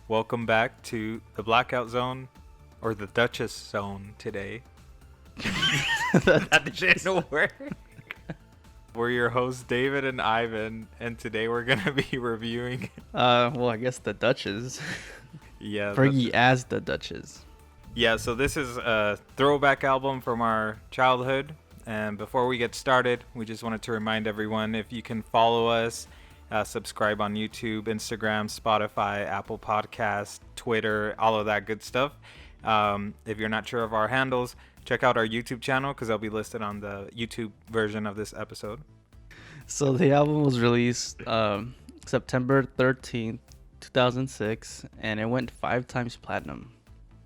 Welcome back to the Blackout Zone, or the Duchess Zone today. That didn't work. We're your hosts, David and Ivan, and today we're going to be reviewing... Well, I guess the Duchess. Yeah. Fergie as the Duchess. Yeah, so this is a throwback album from our childhood. And before we get started, we just wanted to remind everyone, if you can follow us, subscribe on YouTube, Instagram, Spotify, Apple Podcasts, Twitter, all of that good stuff. If you're not sure of our handles, check out our YouTube channel because they'll be listed on the YouTube version of this episode. So the album was released September 13th, 2006, and it went 5 times platinum.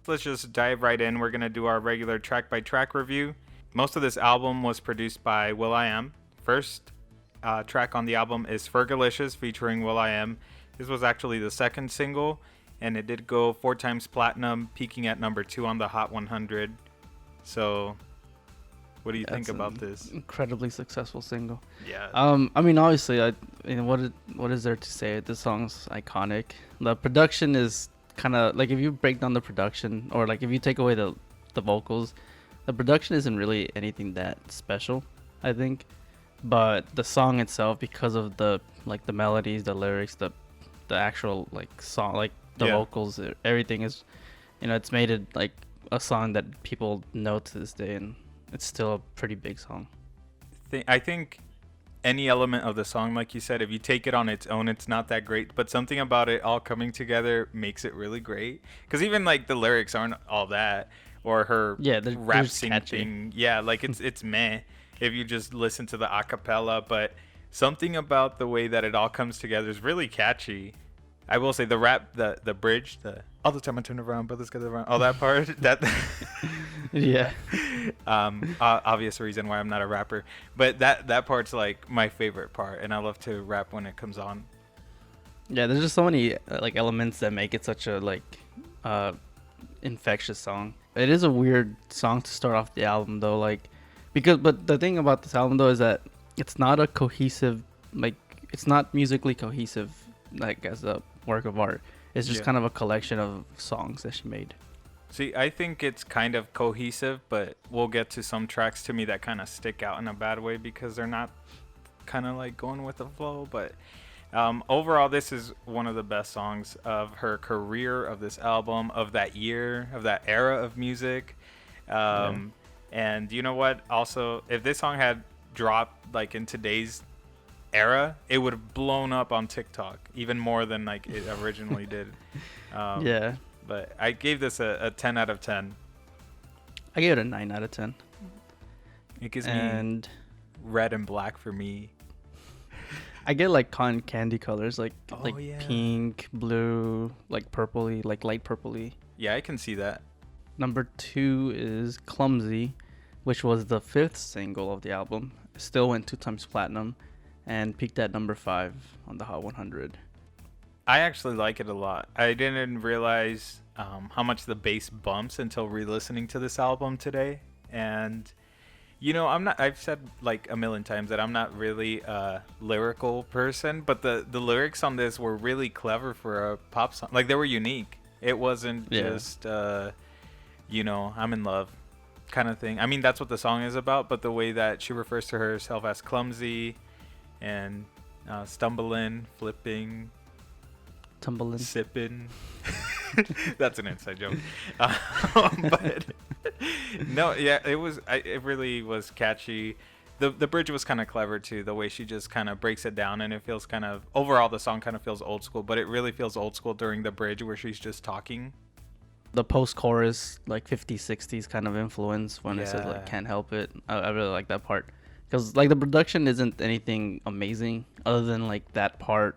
Let's just dive right in. We're going to do our regular track-by-track review. Most of this album was produced by will.i.am. First track on the album is Fergalicious featuring will.i.am. This was actually the second single, and it did go 4 times platinum, peaking at number 2 on the Hot 100. So, what do you think about this? Incredibly successful single. Yeah. I mean, obviously, what is there to say? This song's iconic. The production is kind of like, if you break down the production, or like if you take away the vocals, the production isn't really anything that special, I think. But the song itself, because of the melodies, the lyrics, the actual song, the vocals, everything is, it's made it like a song that people know to this day, and it's still a pretty big song. I think any element of the song, like you said, if you take it on its own, it's not that great, but something about it all coming together makes it really great. Because even like the lyrics aren't all that, or her rap singing thing, it's meh if you just listen to the acapella, but something about the way that it all comes together is really catchy. I will say the rap, the bridge, all the time I turn around, brothers get around, all that part, that yeah. Obvious reason why I'm not a rapper, but that part's like my favorite part, and I love to rap when it comes on. Yeah, there's just so many elements that make it such a infectious song. It is a weird song to start off the album though, but the thing about this album though is that it's not a cohesive, it's not musically cohesive as a work of art. It's just kind of a collection of songs that she made. See, I think it's kind of cohesive, but we'll get to some tracks to me that kind of stick out in a bad way because they're not kind of like going with the flow. But overall, this is one of the best songs of her career, of this album, of that year, of that era of music. And you know what? Also, if this song had dropped in today's era, it would have blown up on TikTok even more than it originally did. Yeah. But I gave this a 10 out of 10. I gave it a 9 out of 10. It gives me red and black for me. I get cotton candy colors, pink, blue, purpley, light purpley. Yeah, I can see that. Number 2 is Clumsy, which was the 5th single of the album. It still went 2 times platinum and peaked at number 5 on the Hot 100. I actually like it a lot. I didn't realize how much the bass bumps until re-listening to this album today. And I've said a million times that I'm not really a lyrical person, but the lyrics on this were really clever for a pop song. They were unique. It wasn't just I'm in love kind of thing. I mean, that's what the song is about, but the way that she refers to herself as clumsy and stumbling, flipping, tumbling, sipping. That's an inside joke. But no, yeah, it really was catchy. The bridge was kind of clever too, the way she just kind of breaks it down, and it feels kind of, overall the song kind of feels old school, but it really feels old school during the bridge where she's just talking. The post-chorus 50s 60s kind of influence when it says can't help it. I really like that part because the production isn't anything amazing other than that part,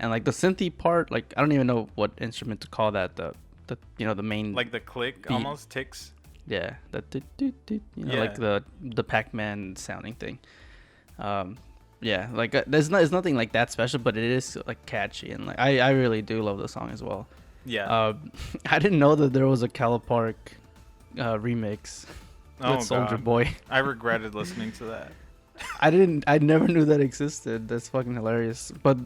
and the synthy part, I don't even know what instrument to call that, the main the click beat. Almost ticks. Yeah, the Pac-Man sounding thing. There's nothing that special, but it is catchy, and I really do love the song as well. Yeah. I didn't know that there was a Cala Park remix Oh with Soldier god. Boy. I regretted listening to that. I never knew that existed. That's fucking hilarious. But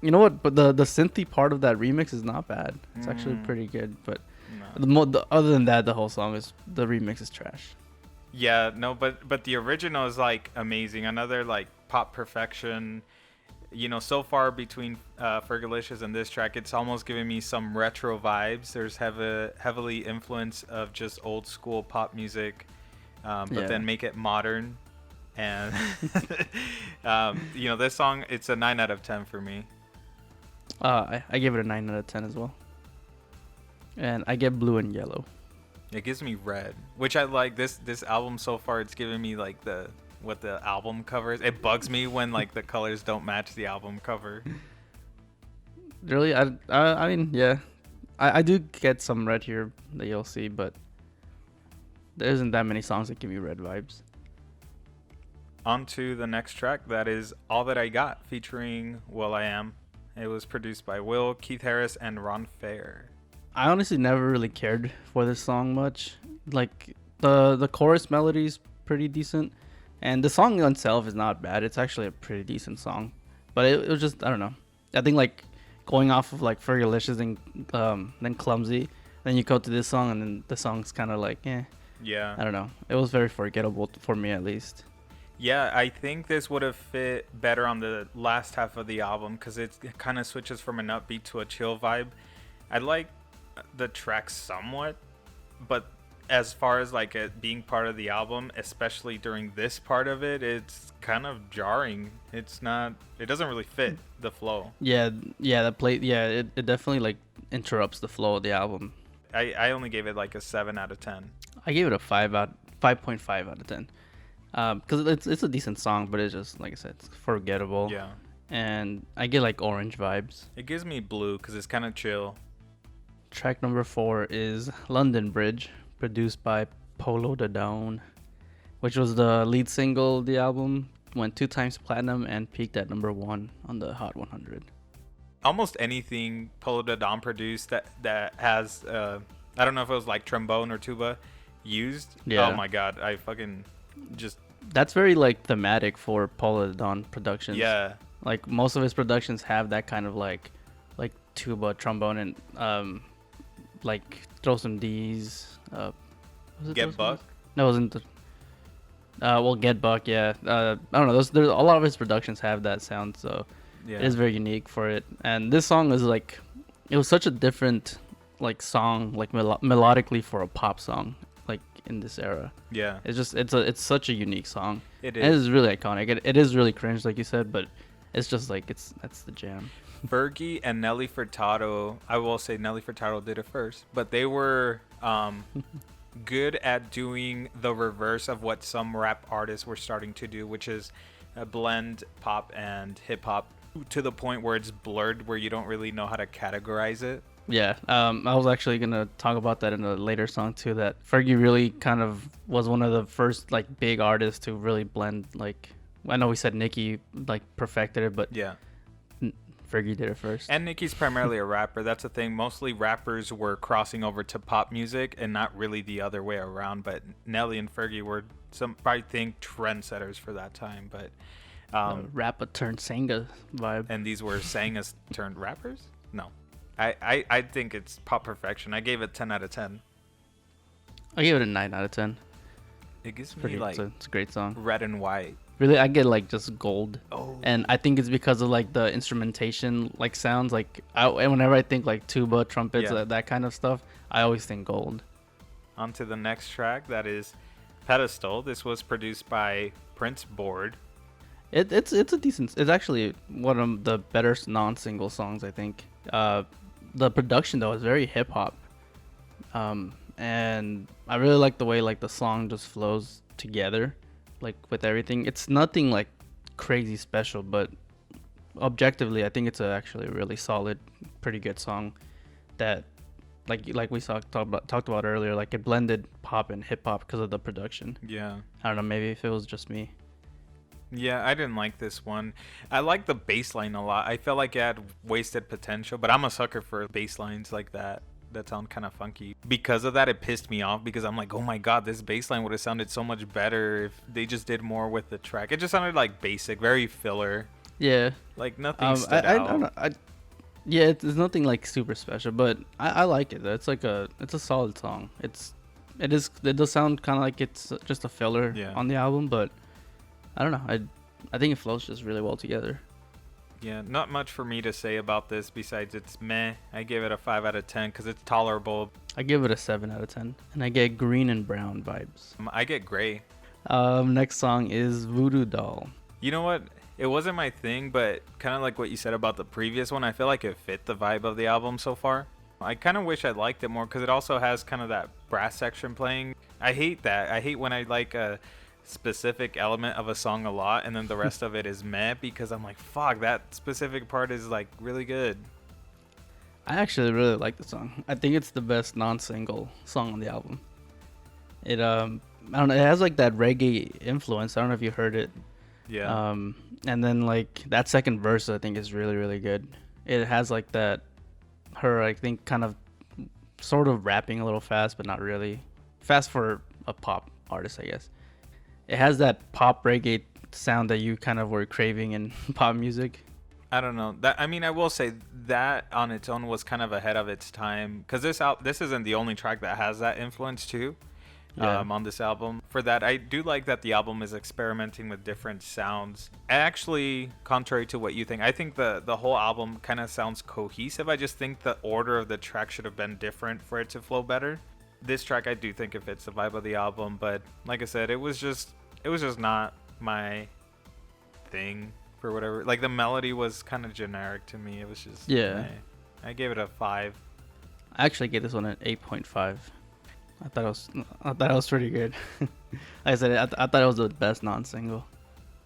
you know what? But the synthy part of that remix is not bad. It's actually pretty good. But No. other than that, the whole song is the remix is trash. Yeah, no, but the original is like amazing. Another like pop perfection. You know, so far between Fergalicious and this track, it's almost giving me some retro vibes. There's heavily influence of just old school pop music, but then make it modern. And you know, this song, it's a 9 out of 10 for me. I gave it a 9 out of 10 as well. And I get blue and yellow. It gives me red, which I like. This album so far, it's giving me like what the album cover is. It bugs me when like the colors don't match the album cover. Really, I mean, yeah, I do get some red here that you'll see, but there isn't that many songs that give me red vibes. On to the next track. That is All That I Got, featuring Will I Am. It was produced by Will, Keith Harris, and Ron Fair. I honestly never really cared for this song much. Like the chorus melody's pretty decent, and the song itself is not bad. It's actually a pretty decent song, but it was just, I don't know. I think like going off of like Fergalicious and then Clumsy, then you go to this song, and then the song's kind of like Yeah. I don't know. It was very forgettable for me at least. Yeah, I think this would have fit better on the last half of the album because it kind of switches from an upbeat to a chill vibe. I like the track somewhat, but as far as like it being part of the album, especially during this part of it, it's kind of jarring. It doesn't really fit the flow. Yeah, it definitely like interrupts the flow of the album. I only gave it like a 7 out of 10. I gave it a 5.5 out of 10. Because it's a decent song, but it's just, like I said, it's forgettable. Yeah. And I get like orange vibes. It gives me blue because it's kind of chill. Track number 4 is London Bridge, produced by Polo Da Down, which was the lead single of the album. Went 2 times platinum and peaked at number 1 on the Hot 100. Almost anything Polo Da Don produced that has I don't know if it was like trombone or tuba used. Yeah. Oh my god, I fucking just That's very like thematic for Polo Da Don productions. yeah. Like most of his productions have that kind of like tuba, trombone, and like throw some D's. Was it Get Buck. No, it wasn't. Well, Get Buck, yeah. I don't know. There's a lot of his productions have that sound, so Yeah. it is very unique for it. And this song is like, it was such a different like song, like melodically for a pop song, like in this era. Yeah. It's just it's such a unique song. It And it is. is really iconic. It is really cringe, like you said, but it's just like that's the jam. Fergie and Nelly Furtado. I will say Nelly Furtado did it first, but they were good at doing the reverse of what some rap artists were starting to do, which is blend pop and hip hop to the point where it's blurred, where you don't really know how to categorize it. Yeah, I was actually gonna talk about that in a later song too. That Fergie really kind of was one of the first like big artists to really blend. Like, I know we said Nicki like perfected it, but Yeah. Fergie did it first. And Nicki's primarily a rapper. That's the thing. Mostly rappers were crossing over to pop music and not really the other way around. But Nelly and Fergie were I think, trendsetters for that time. But Rapper turned singer vibe. and these were singers turned rappers? No. I think it's pop perfection. I gave it 10 out of 10. I gave it a 9 out of 10. It gives me Pretty, like it's a great song. red and white. Really, I get like just gold. Oh. And I think it's because of like the instrumentation like sounds. Like whenever I think like tuba, trumpets, Yeah. that kind of stuff, I always think gold. On to the next track. That is Pedestal. This was produced by Prince Board. It's a decent. It's actually one of the better non-single songs, I think. The production though is very hip hop, and I really like the way like the song just flows together, like with everything. It's nothing like crazy special, but objectively, I think it's actually a really solid, pretty good song. That like we talked about earlier, like it blended pop and hip hop because of the production. Yeah. I don't know, maybe if it was just me. Yeah, I didn't like this one. I like the bass line a lot. I felt like it had wasted potential, but I'm a sucker for bass lines like that. that sound kind of funky. Because of that, it pissed me off because I'm like, oh my god, this bass line would have sounded so much better if they just did more with the track. It just sounded like basic, very filler. Yeah. Like nothing stood I out. don't know. Yeah, it's nothing like super special, but I like it. It's it's a solid song. It does sound kind of like it's just a filler on the album, but I don't know. I think it flows just really well together. Yeah, not much for me to say about this besides it's meh. I gave it a 5 out of 10 because it's tolerable. I give it a 7 out of 10, and I get green and brown vibes. I get gray. Next song is Voodoo Doll. You know what? It wasn't my thing, but kind of like what you said about the previous one, I feel like it fit the vibe of the album so far. I kind of wish I liked it more because it also has kind of that brass section playing. I hate that. I hate when I like a specific element of a song a lot and then the rest of it is meh because I'm like, fuck, that specific part is like really good. I actually really like the song. I think it's the best non-single song on the album. It I don't know, it has like that reggae influence. I don't know if you heard it. Yeah. And then like that second verse I think is really really good. It has like that her I think kind of sort of rapping a little fast but not really. Fast for a pop artist, I guess. It has that pop reggae sound that you kind of were craving in pop music. I don't know. That I mean, I will say that on its own was kind of ahead of its time because this isn't the only track that has that influence too. On this album. For that, I do like that the album is experimenting with different sounds. Actually, contrary to what you think, I think the whole album kind of sounds cohesive. I just think the order of the track should have been different for it to flow better. This track, I do think it fits the vibe of the album, but like I said, it was just not my thing for whatever. Like the melody was kind of generic to me. It was just meh. I gave it a 5. I actually gave this one an 8.5. I thought it was pretty good. Like I said, I thought it was the best non-single.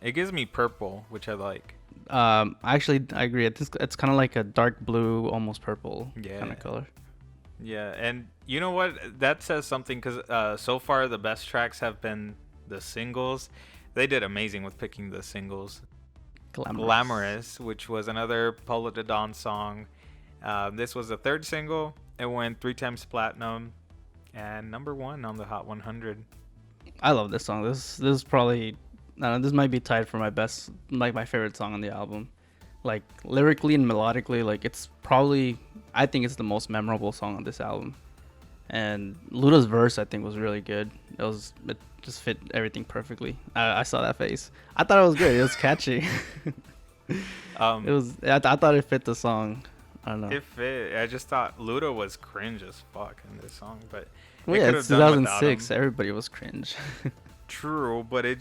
It gives me purple, which I like. Actually, I agree. It's kind of like a dark blue, almost purple kind of color. Yeah, and you know what? That says something because so far the best tracks have been the singles. They did amazing with picking the singles. Glamorous, which was another Paula de Don song. This was the third single. It went 3 times platinum. And number 1 on the Hot 100. I love this song. This is probably, I don't know, this might be tied for my favorite song on the album. Like lyrically and melodically, like it's probably, I think it's the most memorable song on this album. And Luda's verse I think was really good. It just fit everything perfectly. I saw that face. I thought it was good. It was catchy. I thought it fit the song. I don't know. It fit. I just thought Luda was cringe as fuck in this song, but well, yeah, it's 2006. Everybody was cringe. True, but it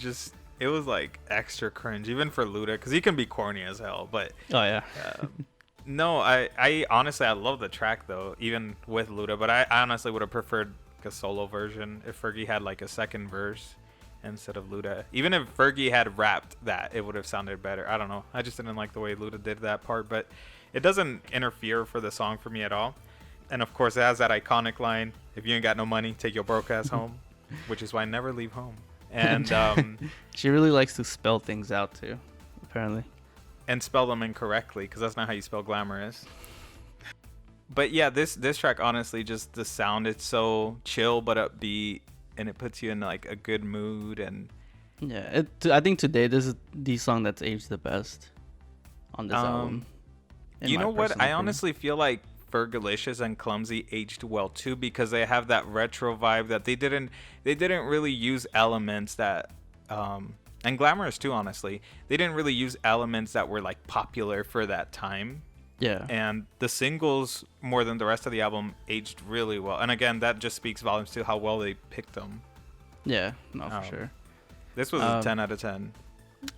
was like extra cringe, even for Luda, because he can be corny as hell. But oh yeah. No, I honestly I love the track though, even with Luda. But I honestly would have preferred a solo version if Fergie had like a second verse instead of Luda. Even if Fergie had rapped that, it would have sounded better. I don't know. I just didn't like the way Luda did that part, but it doesn't interfere for the song for me at all. And of course, it has that iconic line, if you ain't got no money, take your broke ass home, which is why I never leave home. And she really likes to spell things out too, apparently. And spell them incorrectly, because that's not how you spell glamorous. But yeah, this track, honestly, just the sound, it's so chill but upbeat, and it puts you in like a good mood. And yeah, I think today this is the song that's aged the best on this album. You know what? I honestly feel like Fergalicious and Clumsy aged well too, because they have that retro vibe that they didn't really use elements that and Glamorous too, honestly. They didn't really use elements that were like popular for that time. Yeah. And the singles, more than the rest of the album, aged really well. And again, that just speaks volumes to how well they picked them. Yeah, no, for sure. This was a 10 out of 10.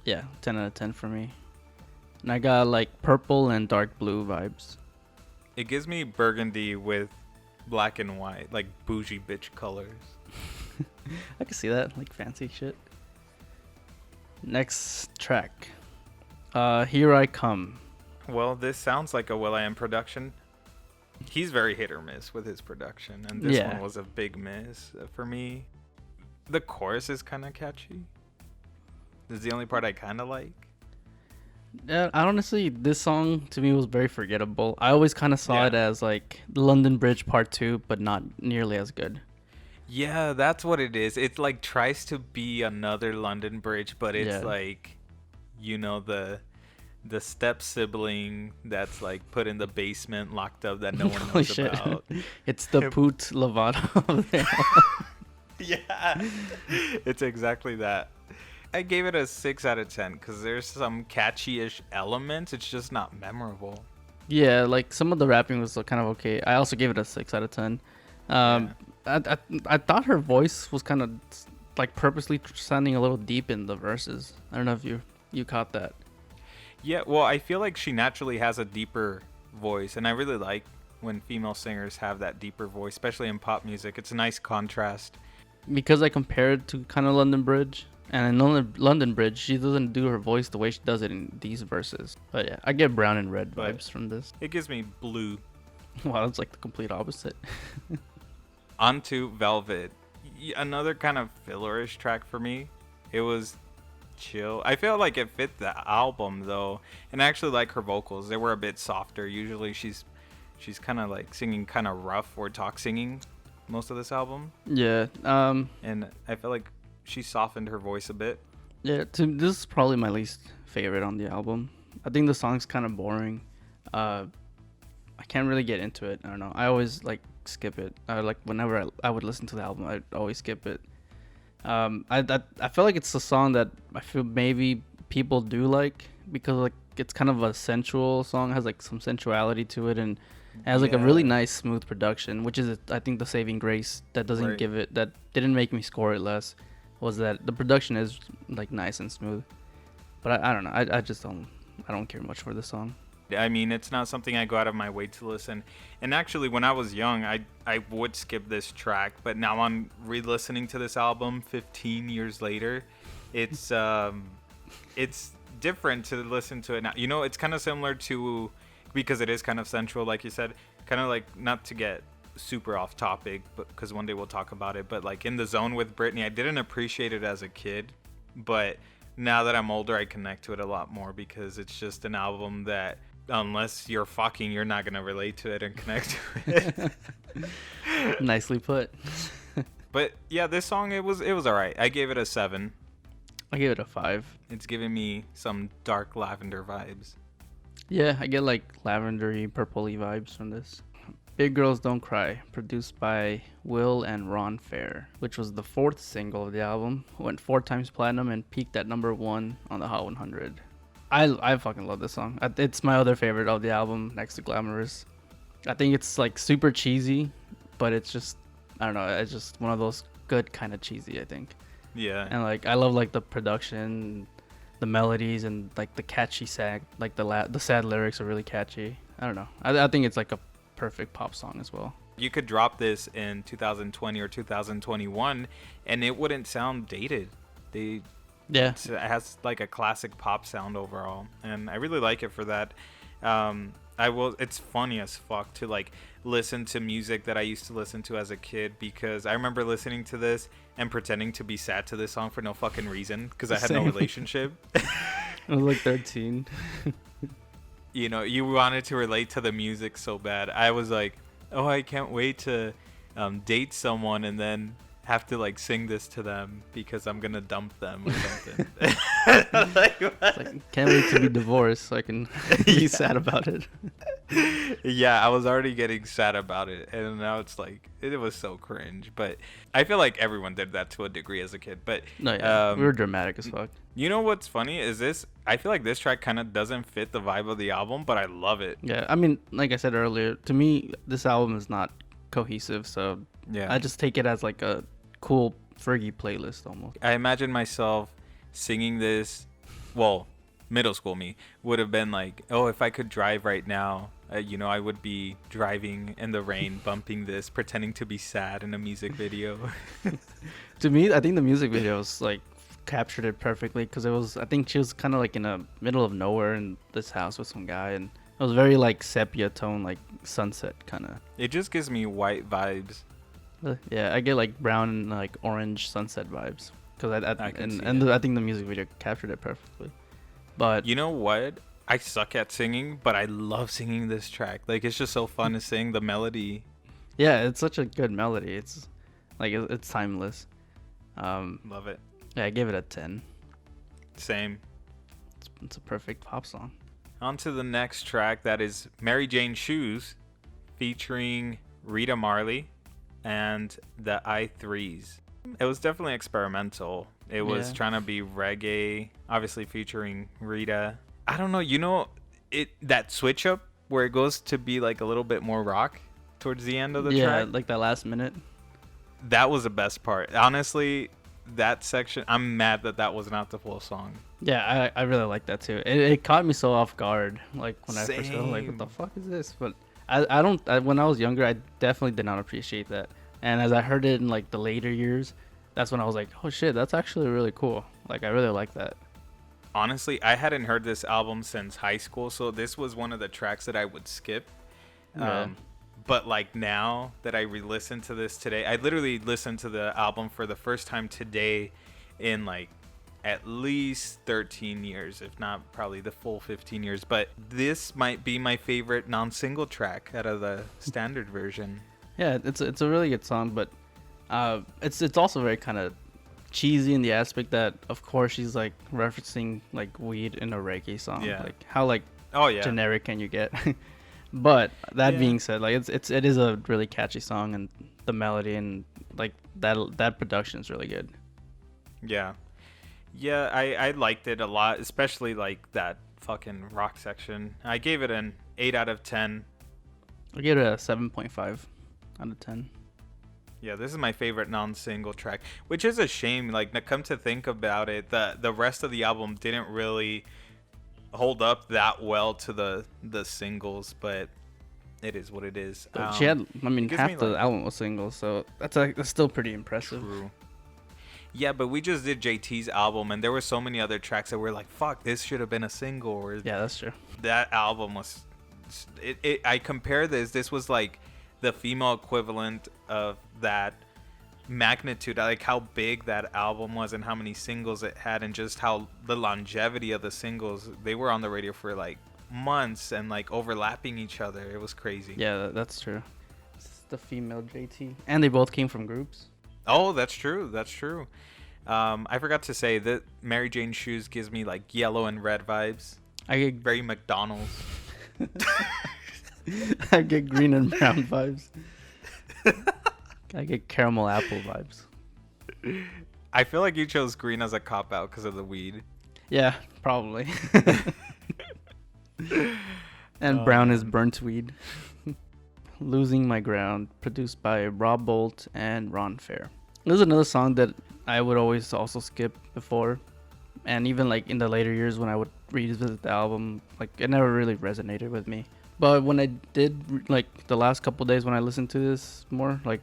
Yeah, 10 out of 10 for me. And I got like purple and dark blue vibes. It gives me burgundy with black and white, like bougie bitch colors. I can see that, like fancy shit. Next track. Here I Come. Well, this sounds like a Will.i.am production. He's very hit or miss with his production, and this one was a big miss for me. The chorus is kind of catchy. This is the only part I kind of like. Yeah, I honestly, this song to me was very forgettable. I always kind of saw Yeah. it as like the London Bridge Part 2, but not nearly as good. Yeah, that's what it is. It like tries to be another London Bridge, but it's Yeah. like, the step sibling that's like put in the basement, locked up, that no one Holy knows shit. about. It's the Poot Lovato of the Yeah, it's exactly that. I gave it a 6 out of 10 because there's some catchy-ish elements. It's just not memorable. Yeah, like some of the rapping was kind of okay. I also gave it a 6 out of 10. Yeah. I thought her voice was kind of like purposely sounding a little deep in the verses. I don't know if you caught that. Yeah, well, I feel like she naturally has a deeper voice, and I really like when female singers have that deeper voice, especially in pop music. It's a nice contrast. Because I compared to kind of London Bridge, and in London Bridge, she doesn't do her voice the way she does it in these verses. But yeah, I get brown and red But- vibes from this. It gives me blue. Wow, that's like the complete opposite. Onto Velvet. Another kind of fillerish track for me. It was chill. I feel like it fit the album though, and I actually like her vocals. They were a bit softer. Usually she's kind of like singing kind of rough or talk singing most of this album, Yeah. and I feel like she softened her voice a bit. Yeah. This is probably my least favorite on the album. I think the song's kind of boring. I can't really get into it. I don't know. I always like skip it. Like whenever I would listen to the album, I'd always skip it. I feel like it's a song that I feel maybe people do like because like it's kind of a sensual song, has like some sensuality to it, and it has like a really Yeah. nice smooth production, which is I think the saving grace that doesn't Right. give it, that didn't make me score it less, was that the production is like nice and smooth. But I don't know. I just don't care much for this song. I mean, it's not something I go out of my way to listen. And actually, when I was young, I would skip this track. But now I'm re-listening to this album 15 years later. It's different to listen to it now. You know, it's kind of similar to, because it is kind of sensual, like you said, kind of like, not to get super off topic, but because one day we'll talk about it. But like In the Zone with Britney, I didn't appreciate it as a kid, but now that I'm older, I connect to it a lot more because it's just an album that, unless you're fucking, you're not gonna relate to it and connect to it. Nicely put. But yeah, this song, it was alright. I gave it a 7. I gave it a 5. It's giving me some dark lavender vibes. Yeah, I get like lavendery, purpley vibes from this. Big Girls Don't Cry, produced by Will and Ron Fair, which was the 4th single of the album, went 4 times platinum and peaked at number 1 on the Hot 100. I fucking love this song. It's my other favorite of the album, next to Glamorous. I think it's like super cheesy, but it's just, I don't know, it's just one of those good kind of cheesy, I think. Yeah. And like I love like the production, the melodies, and like the catchy sad, like the sad lyrics are really catchy. I don't know. I think it's like a perfect pop song as well. You could drop this in 2020 or 2021 and it wouldn't sound dated. Yeah. It has like a classic pop sound overall, and I really like it for that. It's funny as fuck to like listen to music that I used to listen to as a kid, because I remember listening to this and pretending to be sad to this song for no fucking reason because I had no Same. relationship. I was like 13. You know, you wanted to relate to the music so bad. I was like, oh, I can't wait to date someone and then have to like sing this to them because I'm gonna dump them or something. Like, what? It's like, can't wait to be divorced so I can be sad about it. Yeah, I was already getting sad about it, and now it's like it was so cringe. But I feel like everyone did that to a degree as a kid. But No, yeah, we were dramatic as fuck. you know what's funny is this? I feel like this track kind of doesn't fit the vibe of the album, but I love it. Yeah, I mean, like I said earlier, to me, this album is not cohesive, so Yeah, I just take it as like a cool Fergie playlist almost. I imagine myself singing this. Well, middle school me would have been like, oh, if I could drive right now, I would be driving in the rain, bumping this, pretending to be sad in a music video. To me, I think the music videos like captured it perfectly because I think she was kind of like in the middle of nowhere in this house with some guy, and it was very like sepia tone, like sunset kind of. It just gives me white vibes. Yeah, I get like brown and like orange sunset vibes because I can see and that. I think the music video captured it perfectly. But You know what? I suck at singing, but I love singing this track. Like it's just so fun to sing the melody. yeah, it's such a good melody. It's like it's timeless. Love it. Yeah, I give it a 10. Same. It's a perfect pop song. On to the next track, that is Mary Jane Shoes featuring Rita Marley and the I3s. It was definitely experimental. It was Yeah. trying to be reggae, obviously featuring Rita. I don't know, you know, it that switch up where it goes to be like a little bit more rock towards the end of the Yeah, track. like that last minute. That was the best part. Honestly, that section, I'm mad that that was not the full song. Yeah, I really like that too. It caught me so off guard. Like when I first heard it, like, what the Same. fuck is this? But when I was younger, I definitely did not appreciate that. And as I heard it in like the later years, that's when I was like, oh shit, that's actually really cool. Like I really like that. Honestly, I hadn't heard this album since high school, so this was one of the tracks that I would skip. Yeah. But like now that I re-listened to this today, I literally listened to the album for the first time today in like at least 13 years, if not probably the full 15 years. But this might be my favorite non-single track out of the standard version. Yeah, it's a really good song, but it's also very kind of cheesy in the aspect that of course she's like referencing like weed in a reggae song. Yeah. Like how like Oh yeah. generic can you get? But that Yeah. being said, like it is a really catchy song, and the melody and like that production is really good. Yeah. Yeah, I liked it a lot, especially like that fucking rock section. I gave it an 8 out of 10. I give it a 7.5 out of 10. Yeah, this is my favorite non-single track, which is a shame. Like, now come to think about it, the rest of the album didn't really hold up that well to the singles, but it is what it is. She had, I mean, it gives half me, the like- album was singles, so that's still pretty impressive. True. Yeah, but we just did JT's album, and there were so many other tracks that were like, "Fuck, this should have been a single." Or Yeah, that's true. that album was. I compare this. This was like the female equivalent of that magnitude. I like how big that album was and how many singles it had, and just how the longevity of the singles. They were on the radio for like months and like overlapping each other. It was crazy. Yeah, that's true. It's the female JT, and they both came from groups. Oh, that's true. That's true. I forgot to say that Mary Jane Shoes gives me like yellow and red vibes. I get Very McDonald's. I get green and brown vibes. I get caramel apple vibes. I feel like you chose green as a cop out because of the weed. Yeah, probably. And brown is burnt weed. Losing My Ground, produced by Rob Bolt and Ron Fair. This is another song that I would always also skip before. And even like in the later years when I would revisit the album, like it never really resonated with me. But when I did, like the last couple days when I listened to this more, like,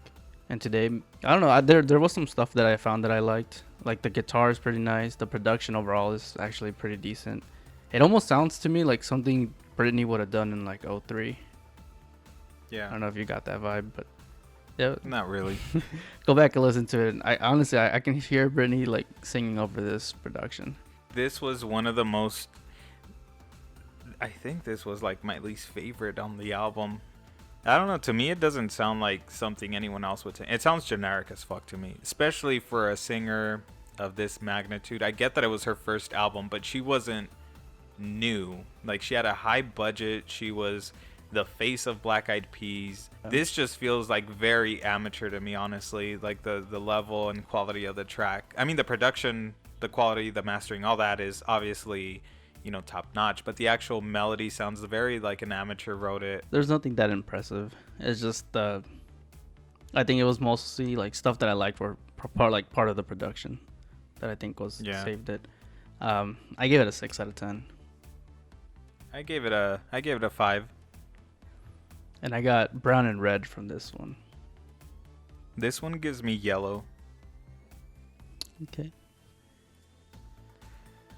and today, I don't know, there was some stuff that I found that I liked. Like the guitar is pretty nice. The production overall is actually pretty decent. It almost sounds to me like something Britney would have done in like '03. I Yeah. don't know if you got that vibe, but yeah, Not really. go back and listen to it. I honestly, I can hear Britney like singing over this production. This was one of the most. I think this was like my least favorite on the album. I don't know. To me, it doesn't sound like something anyone else would sing. It sounds generic as fuck to me, especially for a singer of this magnitude. I get that it was her first album, but she wasn't new. Like, she had a high budget. She was the face of Black Eyed Peas. This just feels like very amateur to me, honestly. Like the level and quality of the track. I mean, the production, the quality, the mastering, all that is obviously, you know, top notch. But the actual melody sounds very like an amateur wrote it. There's nothing that impressive. It's just I think it was mostly like stuff that I liked for part of the production that I think was Yeah. saved it. I gave it a 6 out of 10, I gave it a 5. and I got brown and red from this one. This one gives me yellow. Okay.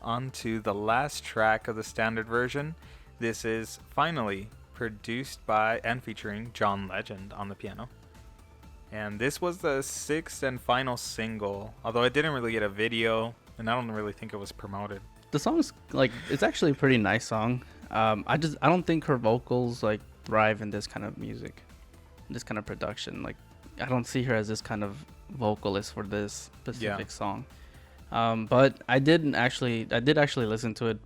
On to the last track of the standard version. This is finally produced by and featuring John Legend on the piano. And this was the 6th and final single, although it didn't really get a video, and I don't really think it was promoted. the song's like it's actually a pretty nice song. I don't think her vocals like thrive in this kind of music, this kind of production. Like I don't see her as this kind of vocalist for this specific song. But I did actually listen to it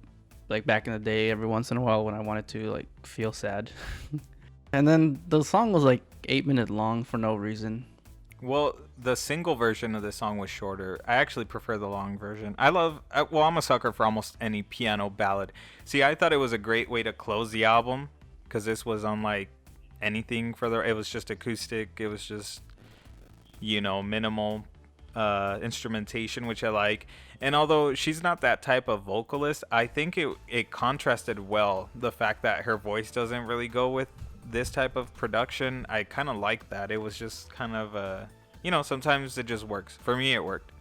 like back in the day every once in a while when I wanted to like feel sad. And then the song was like 8 minutes long for no reason. Well, the single version of the song was shorter. I actually prefer the long version. I'm a sucker for almost any piano ballad. See, I thought it was a great way to close the album because this was unlike anything further. It was just acoustic. It was just, minimal instrumentation, which I like. And although she's not that type of vocalist, I think it contrasted well the fact that her voice doesn't really go with this type of production. I kind of like that. It was just kind of sometimes it just works. For me, it worked.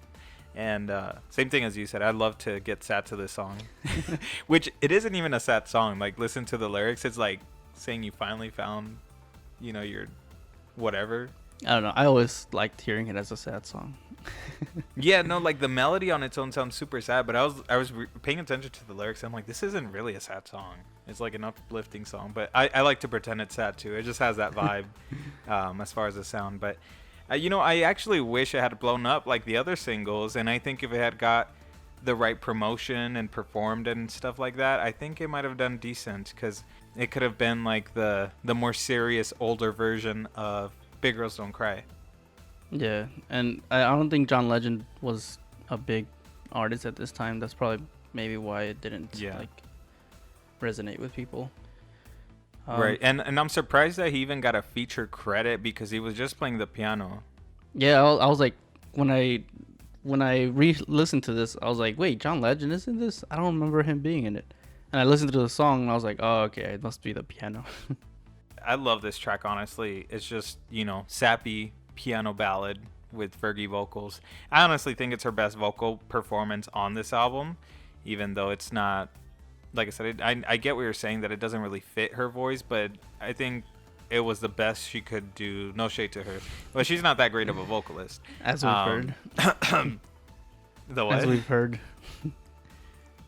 And same thing as you said, I'd love to get sad to this song. Which it isn't even a sad song. Like, listen to the lyrics. It's like saying you finally found, your whatever. I don't know. I always liked hearing it as a sad song. Yeah, no, like the melody on its own sounds super sad, but I was paying attention to the lyrics. And I'm like, this isn't really a sad song. It's like an uplifting song, but I like to pretend it's sad too. It just has that vibe as far as the sound. But I actually wish it had blown up like the other singles, and I think if it had got the right promotion and performed and stuff like that, I think it might have done decent, because it could have been like the more serious older version of Big Girls Don't Cry. Yeah, and I don't think John Legend was a big artist at this time. That's probably maybe why it didn't resonate with people. Right, and I'm surprised that he even got a feature credit because he was just playing the piano. Yeah, I was like, when I re-listened to this, I was like, wait, John Legend is in this? I don't remember him being in it. And I listened to the song and I was like, oh, okay, it must be the piano. I love this track, honestly. It's just, sappy piano ballad with Fergie vocals. I honestly think it's her best vocal performance on this album, even though it's not, like I said, I get what you're saying, that it doesn't really fit her voice, but I think it was the best she could do. No shade to her, but she's not that great of a vocalist. As we've heard. The what? As we've heard.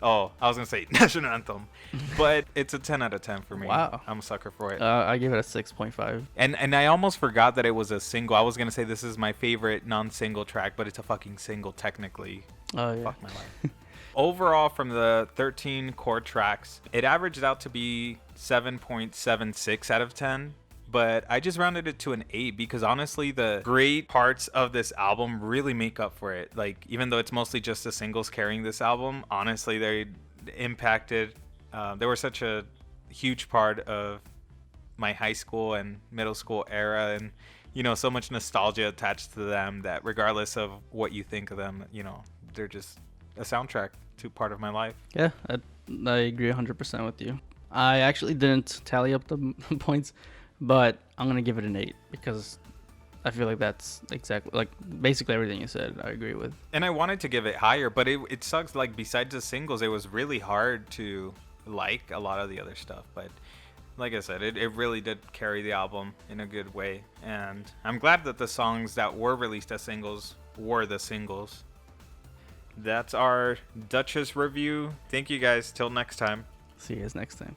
Oh, I was going to say National Anthem, but it's a 10 out of 10 for me. Wow. I'm a sucker for it. I give it a 6.5. And I almost forgot that it was a single. I was going to say this is my favorite non-single track, but it's a fucking single technically. Oh, yeah. Fuck my life. Overall, from the 13 core tracks, it averaged out to be 7.76 out of 10. But I just rounded it to an 8 because honestly, the great parts of this album really make up for it. Like, even though it's mostly just the singles carrying this album, honestly, they impacted. They were such a huge part of my high school and middle school era, and so much nostalgia attached to them that regardless of what you think of them, they're just a soundtrack to part of my life. Yeah, I agree 100% with you. I actually didn't tally up the points, but I'm going to give it an 8 because I feel like that's exactly, like, basically everything you said, I agree with. And I wanted to give it higher, but it sucks. Like, besides the singles, it was really hard to like a lot of the other stuff. But like I said, it really did carry the album in a good way. And I'm glad that the songs that were released as singles were the singles. That's our Duchess review. Thank you guys. Till next time. See you guys next time.